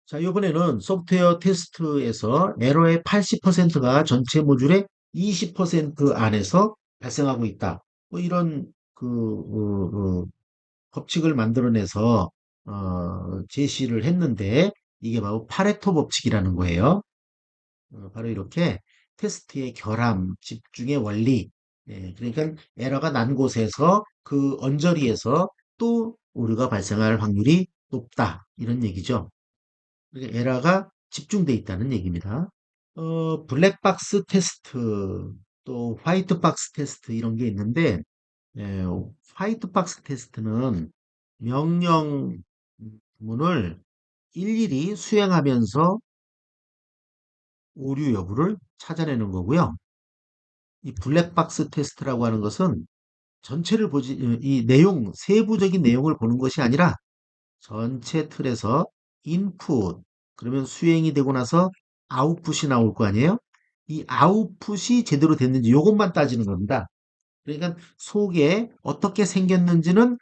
자, 이번에는 소프트웨어 테스트에서 에러의 80%가 전체 모듈의 20% 안에서 발생하고 있다. 뭐 이런 법칙을 만들어내서 제시를 했는데 이게 바로 파레토 법칙이라는 거예요. 바로 이렇게 테스트의 결함, 집중의 원리. 그러니까 에러가 난 곳에서 그 언저리에서 또 오류가 발생할 확률이 높다. 이런 얘기죠. 그러니까 에러가 집중돼 있다는 얘기입니다. 블랙박스 테스트, 또 화이트박스 테스트 이런 게 있는데, 예, 화이트박스 테스트는 명령문을 일일이 수행하면서 오류 여부를 찾아내는 거고요. 이 블랙박스 테스트라고 하는 것은 전체를 보지, 이 내용, 세부적인 내용을 보는 것이 아니라 전체 틀에서 인풋, 그러면 수행이 되고 나서 아웃풋이 나올 거 아니에요? 이 아웃풋이 제대로 됐는지 이것만 따지는 겁니다. 그러니까 속에 어떻게 생겼는지는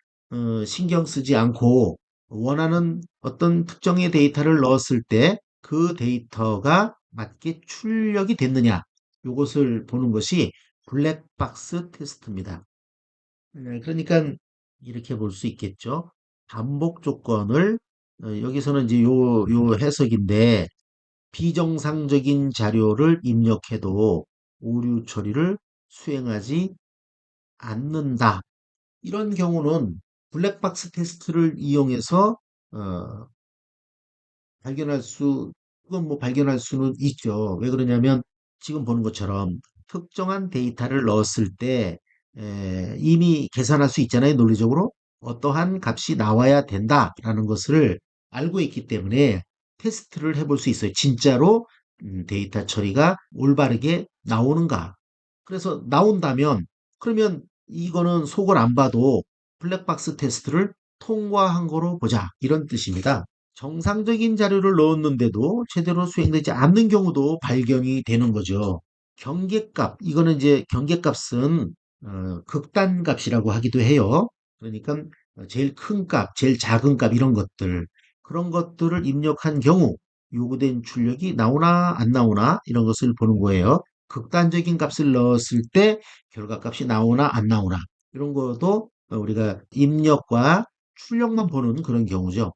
신경 쓰지 않고 원하는 어떤 특정의 데이터를 넣었을 때 그 데이터가 맞게 출력이 됐느냐 이것을 보는 것이 블랙박스 테스트입니다. 그러니까 이렇게 볼 수 있겠죠. 반복 조건을 여기서는 이제 요 해석인데 비정상적인 자료를 입력해도 오류 처리를 수행하지 않는다. 이런 경우는 블랙박스 테스트를 이용해서 어, 발견할 수, 그건 뭐 발견할 수는 있죠. 왜 그러냐면 지금 보는 것처럼 특정한 데이터를 넣었을 때 이미 계산할 수 있잖아요. 논리적으로 어떠한 값이 나와야 된다라는 것을 알고 있기 때문에 테스트를 해볼 수 있어요. 진짜로 데이터 처리가 올바르게 나오는가. 그래서 나온다면 그러면 이거는 속을 안 봐도 블랙박스 테스트를 통과한 거로 보자. 이런 뜻입니다. 정상적인 자료를 넣었는데도 제대로 수행되지 않는 경우도 발견이 되는 거죠. 경계값, 이거는 이제 경계값은 극단값이라고 하기도 해요. 그러니까 제일 큰 값, 제일 작은 값 이런 것들, 그런 것들을 입력한 경우 요구된 출력이 나오나 안 나오나 이런 것을 보는 거예요. 극단적인 값을 넣었을 때 결과값이 나오나 안 나오나 이런 것도 우리가 입력과 출력만 보는 그런 경우죠.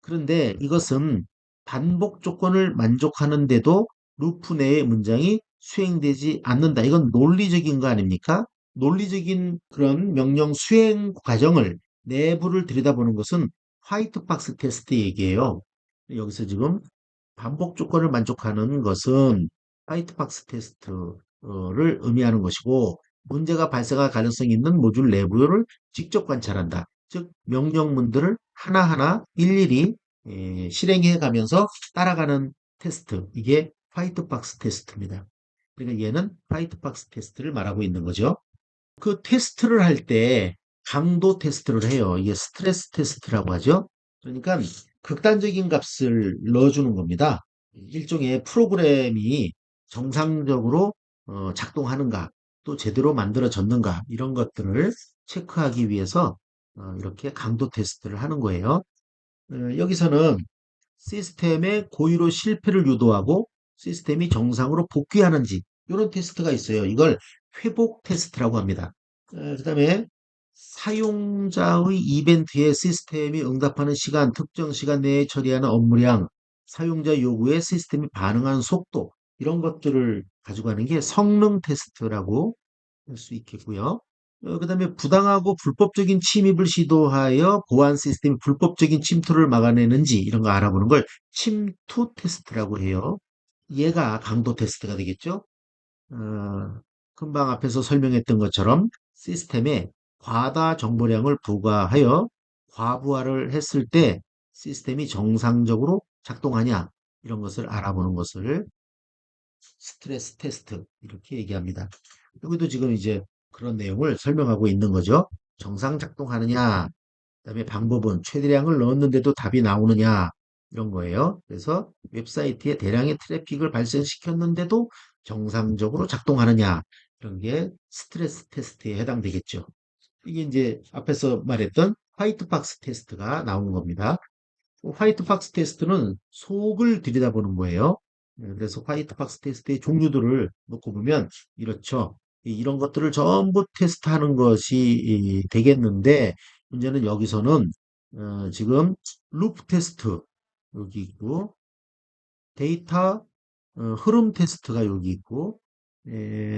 그런데 이것은 반복 조건을 만족하는데도 루프 내의 문장이 수행되지 않는다. 이건 논리적인 거 아닙니까? 논리적인 그런 명령 수행 과정을 내부를 들여다보는 것은 화이트박스 테스트 얘기예요. 여기서 지금 반복 조건을 만족하는 것은 화이트박스 테스트를 의미하는 것이고 문제가 발생할 가능성이 있는 모듈 내부를 직접 관찰한다. 즉 명령문들을 하나하나 일일이 실행해 가면서 따라가는 테스트. 이게 화이트박스 테스트입니다. 그러니까 얘는 화이트박스 테스트를 말하고 있는 거죠. 그 테스트를 할 때 강도 테스트를 해요. 이게 스트레스 테스트라고 하죠. 그러니까 극단적인 값을 넣어주는 겁니다. 일종의 프로그램이 정상적으로 작동하는가, 또 제대로 만들어졌는가, 이런 것들을 체크하기 위해서 이렇게 강도 테스트를 하는 거예요. 여기서는 시스템의 고의로 실패를 유도하고 시스템이 정상으로 복귀하는지 이런 테스트가 있어요. 이걸 회복 테스트라고 합니다. 그다음에 사용자의 이벤트에 시스템이 응답하는 시간, 특정 시간 내에 처리하는 업무량, 사용자 요구에 시스템이 반응하는 속도 이런 것들을 가져가는 게 성능 테스트라고 할 수 있겠고요. 그다음에 부당하고 불법적인 침입을 시도하여 보안 시스템이 불법적인 침투를 막아내는지 이런 거 알아보는 걸 침투 테스트라고 해요. 얘가 강도 테스트가 되겠죠. 금방 앞에서 설명했던 것처럼 시스템에 과다 정보량을 부과하여 과부하를 했을 때 시스템이 정상적으로 작동하냐 이런 것을 알아보는 것을 스트레스 테스트 이렇게 얘기합니다. 여기도 지금 이제 그런 내용을 설명하고 있는 거죠. 정상 작동하느냐, 그다음에 방법은 최대량을 넣었는데도 답이 나오느냐 이런 거예요. 그래서 웹사이트에 대량의 트래픽을 발생시켰는데도 정상적으로 작동하느냐 이런 게 스트레스 테스트에 해당되겠죠. 이게 이제 앞에서 말했던 화이트박스 테스트가 나오는 겁니다. 화이트 박스 테스트는 속을 들여다보는 거예요. 그래서 화이트 박스 테스트의 종류들을 놓고 보면 이렇죠. 이런 것들을 전부 테스트하는 것이 되겠는데 문제는 여기서는 지금 루프 테스트 여기 있고 데이터 흐름 테스트가 여기 있고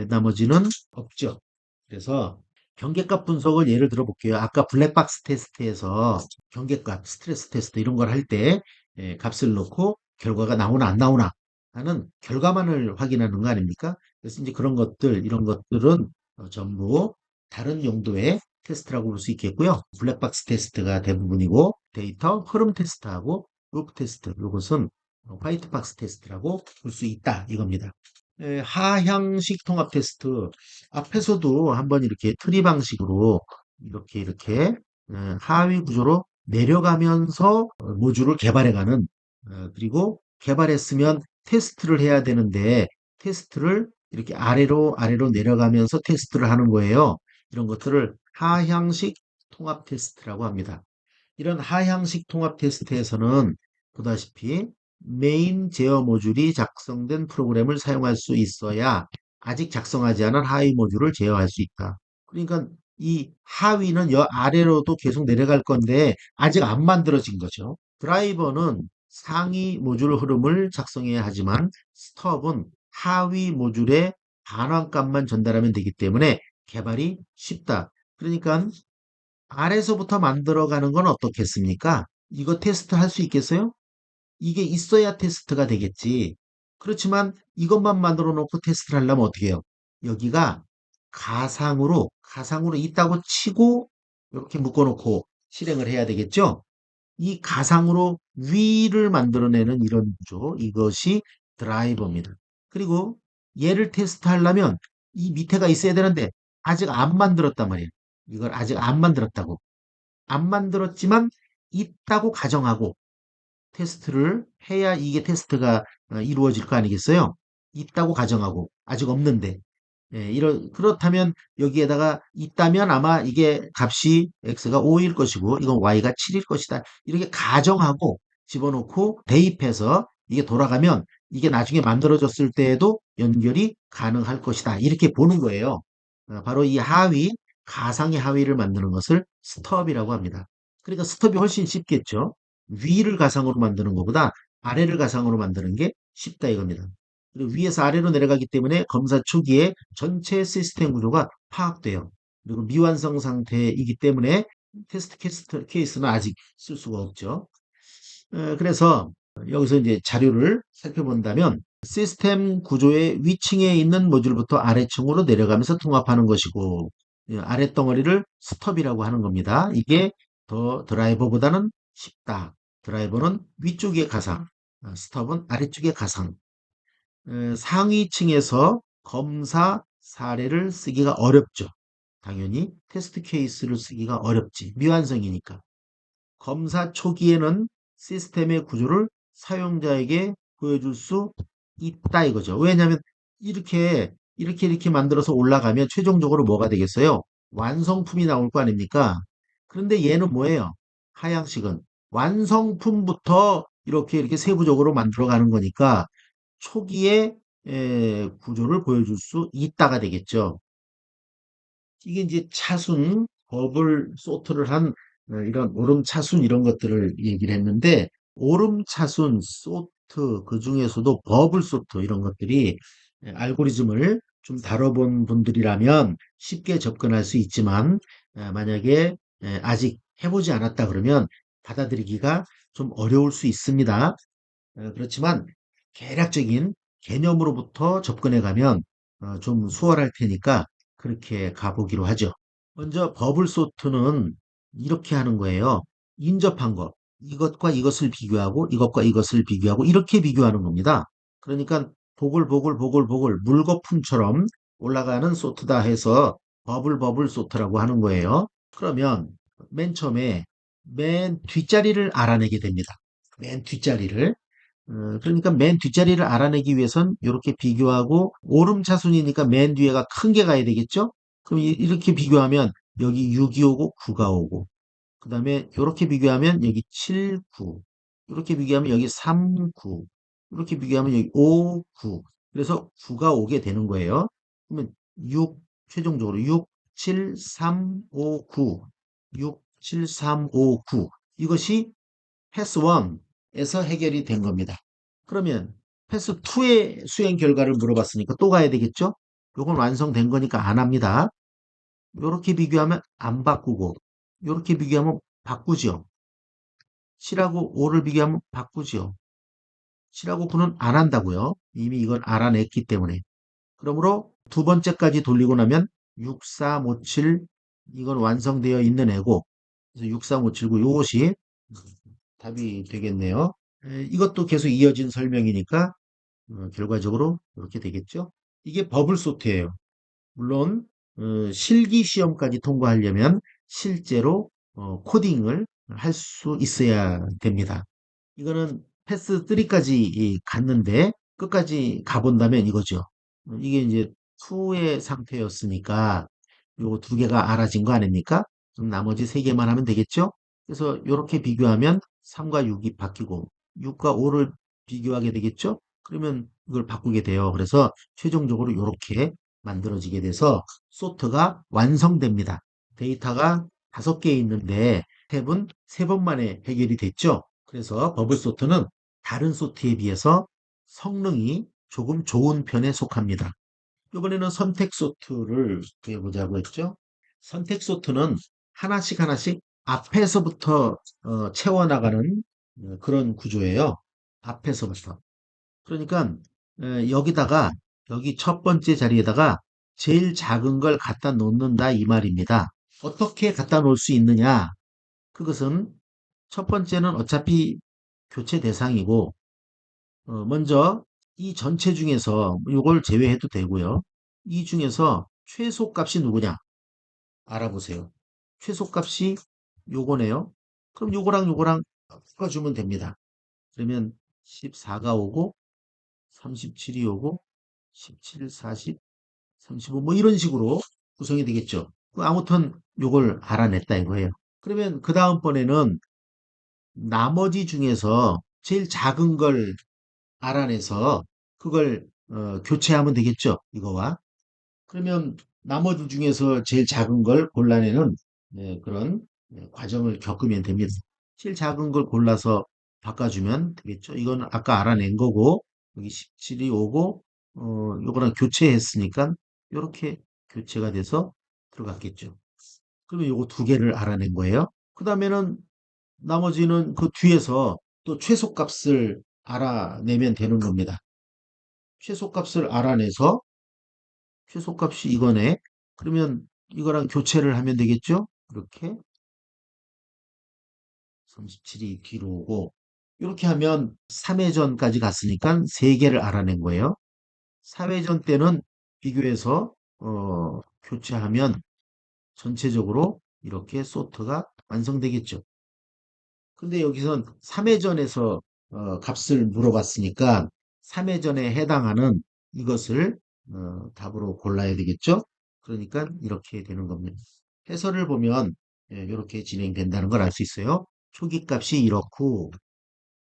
나머지는 없죠. 그래서 경계값 분석을 예를 들어 볼게요. 아까 블랙박스 테스트에서 경계값, 스트레스 테스트 이런 걸 할 때 값을 넣고 결과가 나오나 안 나오나 하는 결과만을 확인하는 거 아닙니까? 그래서 이제 그런 것들, 이런 것들은 전부 다른 용도의 테스트라고 볼 수 있겠고요. 블랙박스 테스트가 대부분이고 데이터 흐름 테스트하고 루프 테스트 이것은 화이트 박스 테스트라고 볼 수 있다 이겁니다. 하향식 통합 테스트 앞에서도 한번 이렇게 트리 방식으로 이렇게 하위 구조로 내려가면서 모듈을 개발해가는 그리고 개발했으면 테스트를 해야 되는데 테스트를 이렇게 아래로 내려가면서 테스트를 하는 거예요. 이런 것들을 하향식 통합 테스트라고 합니다. 이런 하향식 통합 테스트에서는 보다시피 메인 제어 모듈이 작성된 프로그램을 사용할 수 있어야 아직 작성하지 않은 하위 모듈을 제어할 수 있다. 그러니까 이 하위는 여 아래로도 계속 내려갈 건데 아직 안 만들어진 거죠. 드라이버는 상위 모듈 흐름을 작성해야 하지만 스톱은 하위 모듈의 반환값만 전달하면 되기 때문에 개발이 쉽다. 그러니까 아래서부터 만들어가는 건 어떻겠습니까? 이거 테스트 할 수 있겠어요? 이게 있어야 테스트가 되겠지. 그렇지만 이것만 만들어 놓고 테스트를 하려면 어떻게 해요? 여기가 가상으로 있다고 치고 이렇게 묶어놓고 실행을 해야 되겠죠? 이 가상으로 위를 만들어내는 이런 구조, 이것이 드라이버입니다. 그리고 얘를 테스트하려면 이 밑에가 있어야 되는데 아직 안 만들었단 말이에요. 이걸 아직 안 만들었다고. 안 만들었지만 있다고 가정하고 테스트를 해야 이게 테스트가 이루어질 거 아니겠어요? 있다고 가정하고 아직 없는데 그렇다면 여기에다가 있다면 아마 이게 값이 x가 5일 것이고 이건 y가 7일 것이다. 이렇게 가정하고 집어넣고 대입해서 이게 돌아가면 이게 나중에 만들어졌을 때에도 연결이 가능할 것이다. 이렇게 보는 거예요. 바로 이 하위, 가상의 하위를 만드는 것을 스톱이라고 합니다. 그러니까 스톱이 훨씬 쉽겠죠. 위를 가상으로 만드는 것보다 아래를 가상으로 만드는 게 쉽다 이겁니다. 그리고 위에서 아래로 내려가기 때문에 검사 초기에 전체 시스템 구조가 파악돼요. 그리고 미완성 상태이기 때문에 테스트 케이스는 아직 쓸 수가 없죠. 그래서 여기서 이제 자료를 살펴본다면 시스템 구조의 위층에 있는 모듈부터 아래층으로 내려가면서 통합하는 것이고 아래 덩어리를 스톱이라고 하는 겁니다. 이게 더 드라이버보다는 쉽다. 드라이버는 위쪽에 가상, 스톱은 아래쪽에 가상. 상위층에서 검사 사례를 쓰기가 어렵죠. 당연히 테스트 케이스를 쓰기가 어렵지. 미완성이니까. 검사 초기에는 시스템의 구조를 사용자에게 보여줄 수 있다 이거죠. 왜냐하면 이렇게 만들어서 올라가면 최종적으로 뭐가 되겠어요? 완성품이 나올 거 아닙니까? 그런데 얘는 뭐예요? 하향식은 완성품부터 이렇게 세부적으로 만들어가는 거니까 초기에 구조를 보여줄 수 있다가 되겠죠. 이게 이제 차순, 버블 소트를 한 이런 오름 차순 이런 것들을 얘기를 했는데 오름 차순, 소트 그 중에서도 버블 소트 이런 것들이 알고리즘을 좀 다뤄본 분들이라면 쉽게 접근할 수 있지만 만약에 아직 해보지 않았다 그러면 받아들이기가 좀 어려울 수 있습니다. 그렇지만 개략적인 개념으로부터 접근해 가면 좀 수월할 테니까 그렇게 가보기로 하죠. 먼저 버블 소트는 이렇게 하는 거예요. 인접한 것, 이것과 이것을 비교하고 이것과 이것을 비교하고 이렇게 비교하는 겁니다. 그러니까 보글보글 물거품처럼 올라가는 소트다 해서 버블 소트라고 하는 거예요. 그러면 맨 처음에 맨 뒷자리를 알아내게 됩니다. 맨 뒷자리를. 그러니까 맨 뒷자리를 알아내기 위해선 이렇게 비교하고 오름차순이니까 맨 뒤에가 큰 게 가야 되겠죠? 그럼 이렇게 비교하면 여기 6이 오고 9가 오고 그 다음에 이렇게 비교하면 여기 7, 9 이렇게 비교하면 여기 3, 9. 이렇게 비교하면 여기 5, 9. 그래서 9가 오게 되는 거예요. 그러면 6, 최종적으로 6, 7, 3, 5, 9. 6, 7, 3, 5, 9. 이것이 패스 1에서 해결이 된 겁니다. 그러면 패스 2의 수행 결과를 물어봤으니까 또 가야 되겠죠? 요건 완성된 거니까 안 합니다. 요렇게 비교하면 안 바꾸고, 요렇게 비교하면 바꾸죠. 7하고 5를 비교하면 바꾸죠. 7하고 9는 안 한다고요. 이미 이걸 알아냈기 때문에. 그러므로 두 번째까지 돌리고 나면 6, 4, 5, 7 이건 완성되어 있는 애고, 그래서 6, 4, 5, 7, 9 요것이 답이 되겠네요. 이것도 계속 이어진 설명이니까 결과적으로 이렇게 되겠죠. 이게 버블 소트예요. 물론 실기 시험까지 통과하려면 실제로 코딩을 할 수 있어야 됩니다. 이거는 패스 3까지 갔는데 끝까지 가본다면 이거죠. 이게 이제 2의 상태였으니까 요거 두 개가 알아진 거 아닙니까? 그럼 나머지 세 개만 하면 되겠죠? 그래서 이렇게 비교하면 3과 6이 바뀌고 6과 5를 비교하게 되겠죠? 그러면 이걸 바꾸게 돼요. 그래서 최종적으로 이렇게 만들어지게 돼서 소트가 완성됩니다. 데이터가 5개 있는데 탭은 3번 만에 해결이 됐죠. 그래서 버블 소트는 다른 소트에 비해서 성능이 조금 좋은 편에 속합니다. 이번에는 선택 소트를 해보자고 했죠. 선택 소트는 하나씩 하나씩 앞에서부터 채워나가는 그런 구조예요. 앞에서부터. 그러니까 여기다가 여기 첫 번째 자리에다가 제일 작은 걸 갖다 놓는다 이 말입니다. 어떻게 갖다 놓을 수 있느냐? 그것은 첫 번째는 어차피 교체 대상이고 먼저 이 전체 중에서 이걸 제외해도 되고요. 이 중에서 최소값이 누구냐 알아보세요. 최소값이 요거네요. 그럼 요거랑 바꿔주면 됩니다. 그러면 14가 오고 37이 오고 17, 40, 35 뭐 이런 식으로 구성이 되겠죠. 아무튼 요걸 알아냈다 이거예요. 그러면 그 다음번에는 나머지 중에서 제일 작은 걸 알아내서 그걸 교체하면 되겠죠. 이거와. 그러면 나머지 중에서 제일 작은 걸 골라내는 그런 과정을 겪으면 됩니다. 제일 작은 걸 골라서 바꿔주면 되겠죠. 이거는 아까 알아낸 거고 여기 17이 오고 요거랑 교체했으니까 이렇게 교체가 돼서 들어갔겠죠. 그러면 요거 두 개를 알아낸 거예요. 그 다음에는 나머지는 그 뒤에서 또 최소값을 알아내면 되는 겁니다. 최소값을 알아내서 최소값이 이거네. 그러면 이거랑 교체를 하면 되겠죠? 이렇게 37이 뒤로 오고 이렇게 하면 3회전까지 갔으니까 3개를 알아낸 거예요. 4회전 때는 비교해서 교체하면 전체적으로 이렇게 소트가 완성되겠죠. 근데 여기선 3회전에서 값을 물어봤으니까 3회전에 해당하는 이것을 답으로 골라야 되겠죠? 그러니까 이렇게 되는 겁니다. 해설을 보면 이렇게 진행된다는 걸 알 수 있어요. 초기 값이 이렇고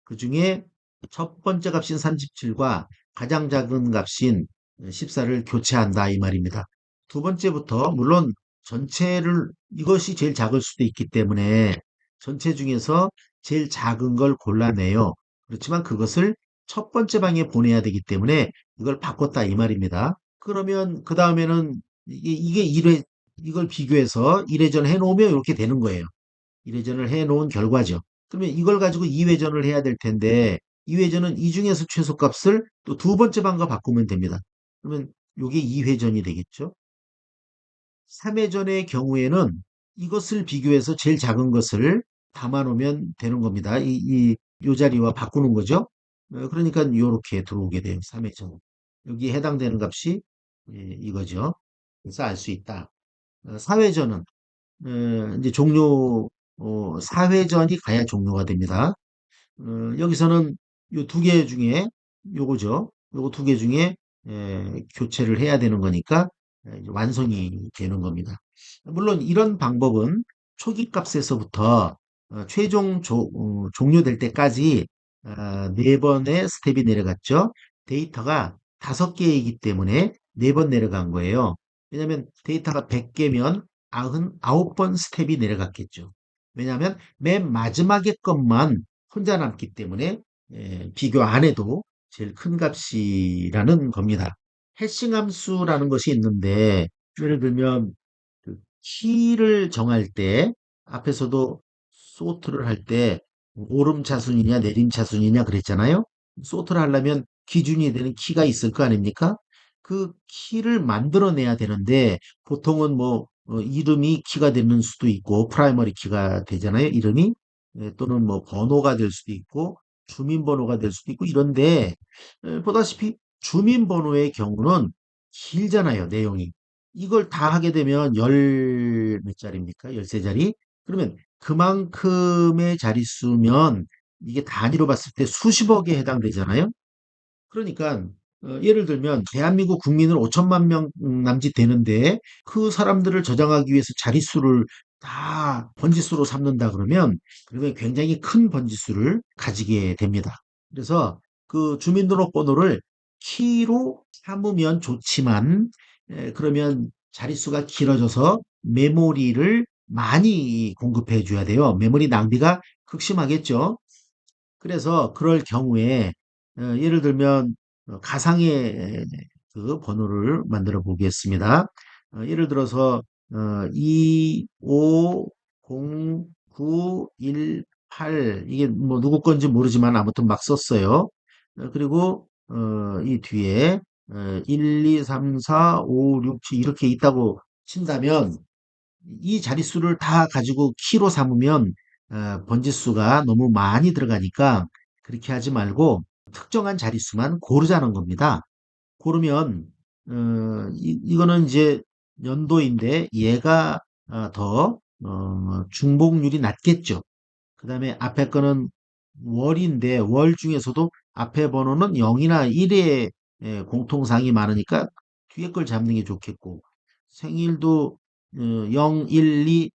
그 중에 첫 번째 값인 37과 가장 작은 값인 14를 교체한다 이 말입니다. 두 번째부터 물론 전체를 이것이 제일 작을 수도 있기 때문에 전체 중에서 제일 작은 걸 골라내요. 그렇지만 그것을 첫 번째 방에 보내야 되기 때문에 이걸 바꿨다 이 말입니다. 그러면 그 다음에는 이게 1회 이걸 비교해서 1회전 해놓으면 이렇게 되는 거예요. 1회전을 해놓은 결과죠. 그러면 이걸 가지고 2회전을 해야 될 텐데 2회전은 이 중에서 최소값을 또 두 번째 방과 바꾸면 됩니다. 그러면 이게 2회전이 되겠죠. 3회전의 경우에는 이것을 비교해서 제일 작은 것을 담아놓으면 되는 겁니다. 요 자리와 바꾸는 거죠. 그러니까 이렇게 들어오게 돼요. 3회전. 여기에 해당되는 값이 이거죠. 그래서 알 수 있다. 4회전은 이제 종료 4회전이 가야 종료가 됩니다. 여기서는 요 두 개 중에 요거죠. 요거 두 개 중에 교체를 해야 되는 거니까 이제 완성이 되는 겁니다. 물론 이런 방법은 초기 값에서부터 최종 종료될 때까지 네 번의 스텝이 내려갔죠. 데이터가 5개이기 때문에 4번 내려간 거예요. 왜냐하면 데이터가 100개면 99번 스텝이 내려갔겠죠. 왜냐하면 맨 마지막에 것만 혼자 남기 때문에 비교 안 해도 제일 큰 값이라는 겁니다. 해싱 함수라는 것이 있는데 예를 들면 그 키를 정할 때 앞에서도 소트를 할 때 오름 차순이냐 내림 차순이냐 그랬잖아요. 소트를 하려면 기준이 되는 키가 있을 거 아닙니까? 그 키를 만들어내야 되는데 보통은 뭐 이름이 키가 되는 수도 있고 프라이머리 키가 되잖아요. 이름이. 또는 뭐 번호가 될 수도 있고 주민번호가 될 수도 있고 이런데 보다시피 주민번호의 경우는 길잖아요. 내용이. 이걸 다 하게 되면 열 몇 자리입니까? 13자리? 그러면 그만큼의 자릿수면 이게 단위로 봤을 때 수십억에 해당되잖아요. 그러니까 예를 들면 대한민국 국민은 5천만 명 남짓 되는데 그 사람들을 저장하기 위해서 자릿수를 다 번지수로 삼는다 그러면 굉장히 큰 번지수를 가지게 됩니다. 그래서 그 주민등록번호를 키로 삼으면 좋지만 그러면 자릿수가 길어져서 메모리를 많이 공급해 줘야 돼요. 메모리 낭비가 극심하겠죠. 그래서 그럴 경우에 예를 들면 가상의 그 번호를 만들어 보겠습니다. 예를 들어서 250918 이게 뭐 누구 건지 모르지만 아무튼 막 썼어요. 그리고 이 뒤에 1, 2, 3, 4, 5, 6, 7 이렇게 있다고 친다면 이 자릿수를 다 가지고 키로 삼으면 번지수가 너무 많이 들어가니까 그렇게 하지 말고 특정한 자릿수만 고르자는 겁니다. 고르면 이거는 이제 연도인데 얘가 더 중복률이 낮겠죠. 그 다음에 앞에 거는 월인데 월 중에서도 앞에 번호는 0이나 1의 공통상이 많으니까 뒤에 걸 잡는 게 좋겠고 생일도 0, 1, 2,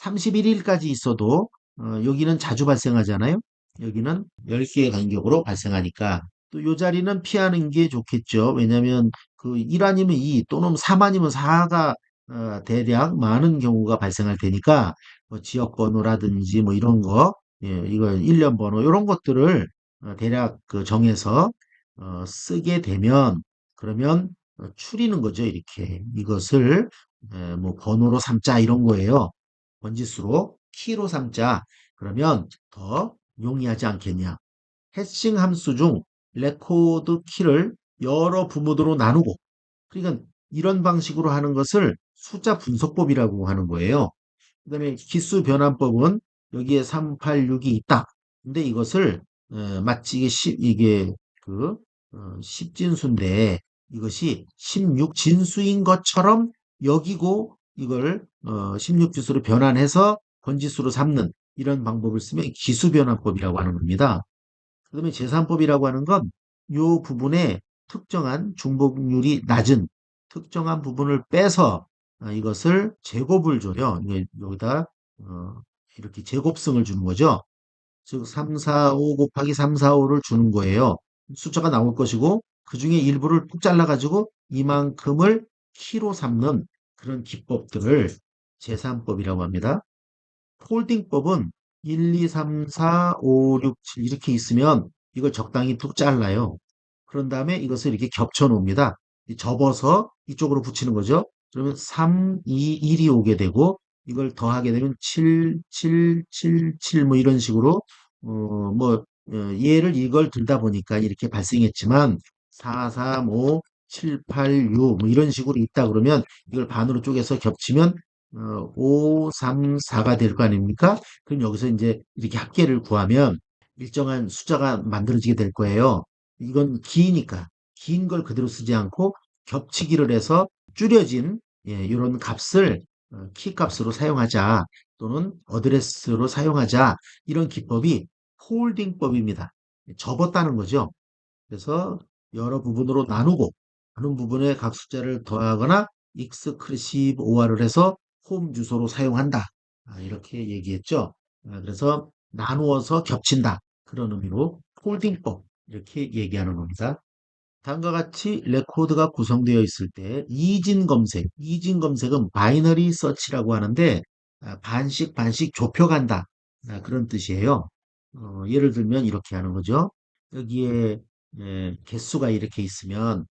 31일까지 있어도 여기는 자주 발생하잖아요. 여기는 10개의 간격으로 발생하니까 또 요 자리는 피하는 게 좋겠죠. 왜냐하면 그 1 아니면 2 또는 3 아니면 4가 대략 많은 경우가 발생할 테니까 뭐 지역 번호라든지 뭐 이런 거, 이거 1년 번호 이런 것들을 대략 그 정해서 쓰게 되면 그러면 추리는 거죠. 이렇게 이것을 뭐 번호로 삼자 이런 거예요. 번지수로 키로 삼자 그러면 더 용이하지 않겠냐. 해싱 함수 중 레코드 키를 여러 부모도로 나누고 그러니까 이런 방식으로 하는 것을 숫자 분석법이라고 하는 거예요. 그다음에 기수 변환법은 여기에 386이 있다. 근데 이것을 마치 이게 그 십진수인데 이것이 16진수인 것처럼 여기고 이걸 16지수로 변환해서 번지수로 삼는 이런 방법을 쓰면 기수 변환법이라고 하는 겁니다. 그다음에 제3법이라고 하는 건 이 부분에 특정한 중복률이 낮은 특정한 부분을 빼서 이것을 제곱을 줘요. 여기다 어, 이렇게 제곱승을 주는 거죠. 즉 3, 4, 5 곱하기 3, 4, 5를 주는 거예요. 숫자가 나올 것이고 그 중에 일부를 뚝 잘라가지고 이만큼을 키로 삼는 그런 기법들을 제3법이라고 합니다. 폴딩법은 1, 2, 3, 4, 5, 6, 7 이렇게 있으면 이걸 적당히 뚝 잘라요. 그런 다음에 이것을 이렇게 겹쳐 놓습니다. 접어서 이쪽으로 붙이는 거죠. 그러면 3, 2, 1이 오게 되고 이걸 더하게 되면 7, 7, 7, 7 뭐 이런 식으로 얘를 이걸 들다 보니까 이렇게 발생했지만 4, 3, 5, 7, 8, 6 뭐 이런 식으로 있다 그러면 이걸 반으로 쪼개서 겹치면 5, 3, 4가 될 거 아닙니까? 그럼 여기서 이제 이렇게 합계를 구하면 일정한 숫자가 만들어지게 될 거예요. 이건 기니까 긴 걸 그대로 쓰지 않고 겹치기를 해서 줄여진 이런 값을 키 값으로 사용하자 또는 어드레스로 사용하자 이런 기법이 폴딩법입니다. 접었다는 거죠. 그래서 여러 부분으로 나누고 나눈 부분에 각 숫자를 더하거나 익스크루시브 OR을 해서 홈 주소로 사용한다. 이렇게 얘기했죠. 그래서 나누어서 겹친다. 그런 의미로 폴딩법 이렇게 얘기하는 겁니다. 다음과 같이 레코드가 구성되어 있을 때 이진 검색은 바이너리 서치라고 하는데 반씩 반씩 좁혀간다. 그런 뜻이에요. 예를 들면 이렇게 하는 거죠. 여기에 개수가 이렇게 있으면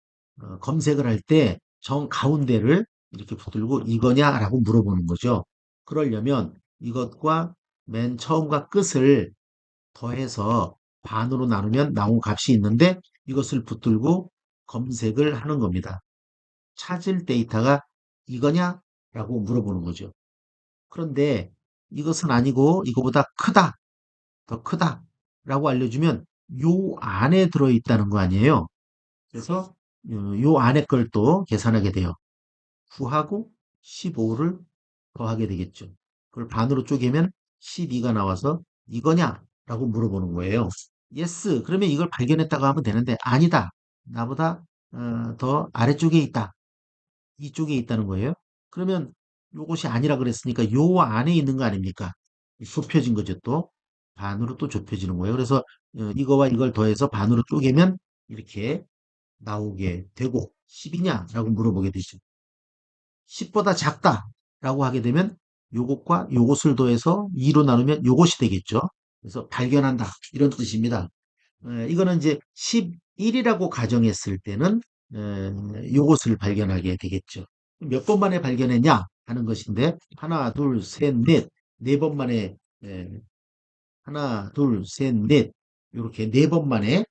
검색을 할 때 정 가운데를 이렇게 붙들고 이거냐라고 물어보는 거죠. 그러려면 이것과 맨 처음과 끝을 더해서 반으로 나누면 나온 값이 있는데 이것을 붙들고 검색을 하는 겁니다. 찾을 데이터가 이거냐? 라고 물어보는 거죠. 그런데 이것은 아니고 이거보다 크다, 더 크다 라고 알려주면 요 안에 들어있다는 거 아니에요. 그래서 요 안에 걸 또 계산하게 돼요. 9하고 15를 더하게 되겠죠. 그걸 반으로 쪼개면 12가 나와서 이거냐? 라고 물어보는 거예요. yes. 그러면 이걸 발견했다고 하면 되는데 아니다. 나보다 더 아래쪽에 있다. 이쪽에 있다는 거예요. 그러면 요것이 아니라 그랬으니까 요 안에 있는 거 아닙니까? 좁혀진 거죠 또. 반으로 또 좁혀지는 거예요. 그래서 이거와 이걸 더해서 반으로 쪼개면 이렇게 나오게 되고 10이냐라고 물어보게 되죠. 10보다 작다라고 하게 되면 요것과 요것을 더해서 2로 나누면 요것이 되겠죠. 그래서 발견한다 이런 뜻입니다. 이거는 이제 11이라고 가정했을 때는 요것을 발견하게 되겠죠. 몇 번 만에 발견했냐 하는 것인데 하나, 둘, 셋, 넷, 네 번 만에 하나, 둘, 셋, 넷 이렇게 네 번 만에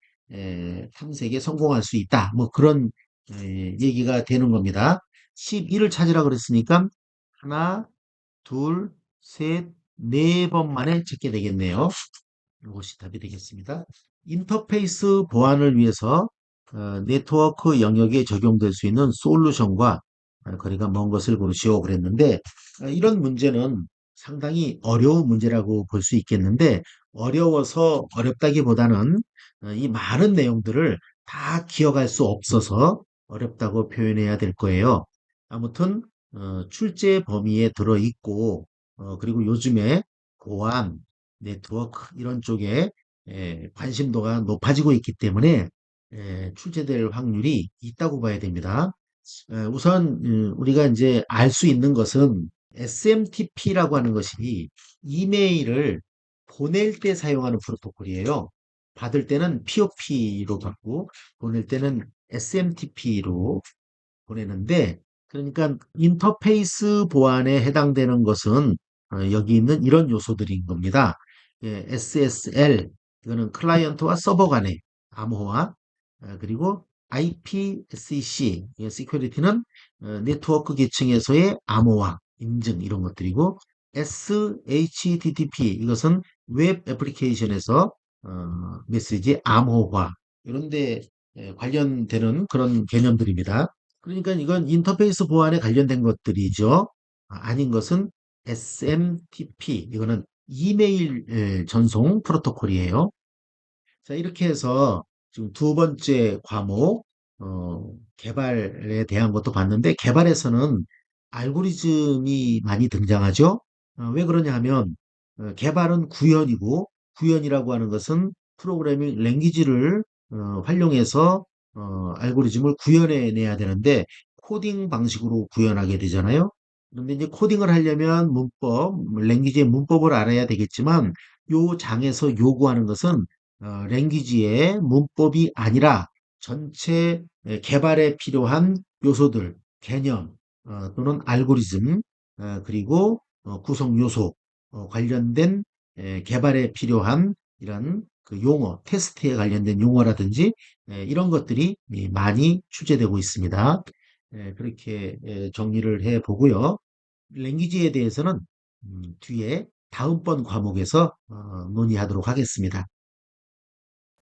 탐색에 성공할 수 있다. 뭐 그런 얘기가 되는 겁니다. 11을 찾으라 그랬으니까 하나, 둘, 셋, 네 번 만에 찾게 되겠네요. 이것이 답이 되겠습니다. 인터페이스 보안을 위해서 네트워크 영역에 적용될 수 있는 솔루션과 거리가 먼 것을 고르시오 그랬는데 이런 문제는 상당히 어려운 문제라고 볼 수 있겠는데 어려워서 어렵다기보다는 이 많은 내용들을 다 기억할 수 없어서 어렵다고 표현해야 될 거예요. 아무튼 출제 범위에 들어있고 그리고 요즘에 보안, 네트워크 이런 쪽에 관심도가 높아지고 있기 때문에 출제될 확률이 있다고 봐야 됩니다. 우선 우리가 이제 알 수 있는 것은 SMTP라고 하는 것이 이메일을 보낼 때 사용하는 프로토콜이에요. 받을 때는 POP로 받고 보낼 때는 SMTP로 보내는데 그러니까 인터페이스 보안에 해당되는 것은 여기 있는 이런 요소들인 겁니다. SSL 이거는 클라이언트와 서버 간의 암호화 그리고 IPsec 시큐리티는 네트워크 계층에서의 암호화 인증 이런 것들이고 SHTTP 이것은 웹 애플리케이션에서 메시지 암호화 이런 데 관련되는 그런 개념들입니다. 그러니까 이건 인터페이스 보안에 관련된 것들이죠. 아닌 것은 SMTP, 이거는 이메일 전송 프로토콜이에요. 자, 이렇게 해서 지금 두 번째 과목, 개발에 대한 것도 봤는데, 개발에서는 알고리즘이 많이 등장하죠. 왜 그러냐 하면, 개발은 구현이고, 구현이라고 하는 것은 프로그래밍 랭귀지를 활용해서 알고리즘을 구현해내야 되는데, 코딩 방식으로 구현하게 되잖아요. 그런데 이제 코딩을 하려면 문법, 랭귀지의 문법을 알아야 되겠지만, 요 장에서 요구하는 것은 랭귀지의 문법이 아니라 전체 개발에 필요한 요소들, 개념 또는 알고리즘 그리고 구성 요소 관련된 개발에 필요한 이런 그 용어, 테스트에 관련된 용어라든지 이런 것들이 많이 출제되고 있습니다. 그렇게 정리를 해 보고요. 랭귀지에 대해서는 뒤에 다음번 과목에서 논의하도록 하겠습니다.